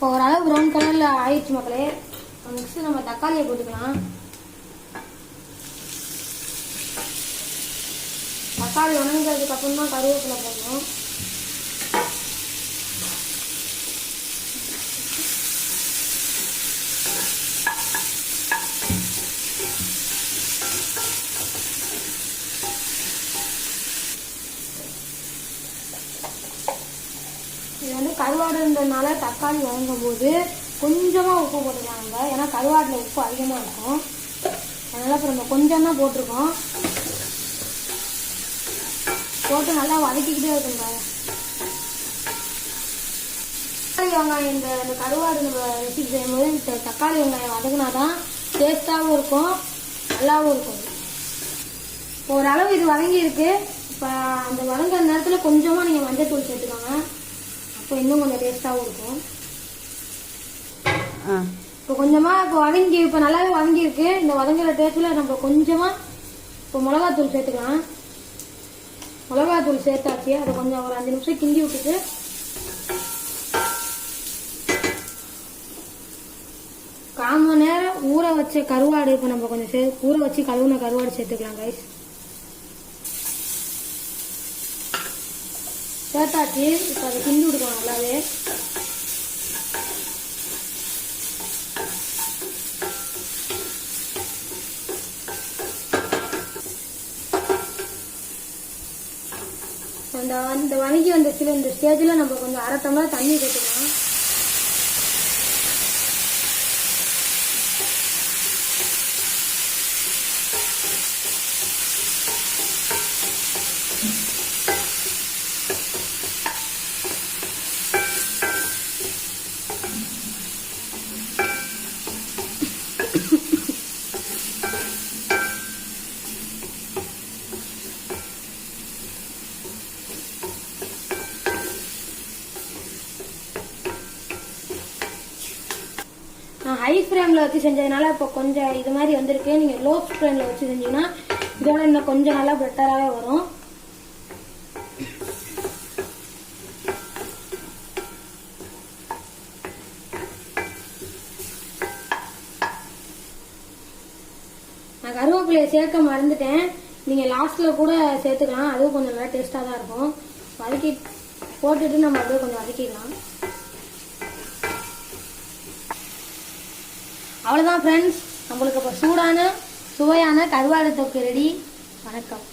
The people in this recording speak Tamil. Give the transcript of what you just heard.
இப்போ ஓரளவு ப்ரௌன் கலர்ல ஆயிடுச்சு மக்களே. நெக்ஸ்ட் நம்ம தக்காளியை போட்டுக்கலாம். தக்காளி வணங்கினதுக்கு அப்புறமா கருவேப்பிலை போடணும். இது வந்து கருவாடுன்றதுனால தக்காளி வதங்கும் போது கொஞ்சமாக உப்பு போட்டுக்கலாங்க. ஏன்னா கருவாட்டில் உப்பு அதிகமாக இருக்கும். அதனால் இப்போ நம்ம கொஞ்சம் தான் போட்டிருக்கோம். போட்டு நல்லா வதக்கிக்கிட்டே இருக்குங்க. தக்காளி வெங்காயம் இந்த கருவாடு நம்ம ரெசிபி செய்யும்போது தக்காளி வெங்காயம் வதங்கினா தான் டேஸ்ட்டாகவும் இருக்கும், நல்லாவும் இருக்கும். ஓரளவு இது வதங்கி இருக்கு. இப்போ அந்த வதங்குற நேரத்தில் கொஞ்சமாக நீங்கள் மஞ்சள் தூள் சேர்த்துக்கோங்க. அப்போ இன்னும் கொஞ்சம் டேஸ்ட்டாகவும் இருக்கும். இப்போ கொஞ்சமாக இப்போ நல்லாவே வதங்கியிருக்கு. இந்த வதங்குற டேஸ்ட்டில் நம்ம கொஞ்சமாக இப்போ மிளகாத்தூள் சேர்த்துக்கலாம். மிளகாத்தூள் சேர்த்தாச்சு. அதை கொஞ்சம் ஒரு 5 நிமிஷம் கிண்டி விட்டுட்டு கால் மணி நேரம் ஊற வச்ச கருவாடு இப்போ நம்ம கொஞ்சம் ஊற வச்சு கழுவுன கருவாடு சேர்த்துக்கலாம் கைஸ். சேர்த்தாச்சு. இப்போ அதை கிண்டி விட்டுக்கலாம் நல்லாவே. இந்த வதங்கி வந்த இந்த ஸ்டேஜில் நம்ம கொஞ்சம் 1/2 டம்ளர் தண்ணி சேர்த்துக்கலாம். நான் ஹை ஃப்ளேமில் வச்சு செஞ்சதுனால இப்போ கொஞ்சம் இது மாதிரி வந்திருக்கு. நீங்கள் லோ ஃப்ளேமில் வச்சு செஞ்சீங்கன்னா இதோட இன்னும் கொஞ்சம் நல்லா பெட்டராகவே வரும். நான் கருவேப்பிலையை சேர்க்க மறந்துட்டேன். நீங்கள் லாஸ்ட்டில் கூட சேர்த்துக்கலாம். அதுவும் கொஞ்சம் நல்லா டேஸ்ட்டாக தான் இருக்கும். வதக்கி போட்டுட்டு நம்ம அப்படியே கொஞ்சம் வதக்கிடலாம். அவ்வளோதான் ஃப்ரெண்ட்ஸ், நம்மளுக்கு இப்போ சூடான சுவையான கருவாடு தொக்கு ரெடி. வணக்கம்.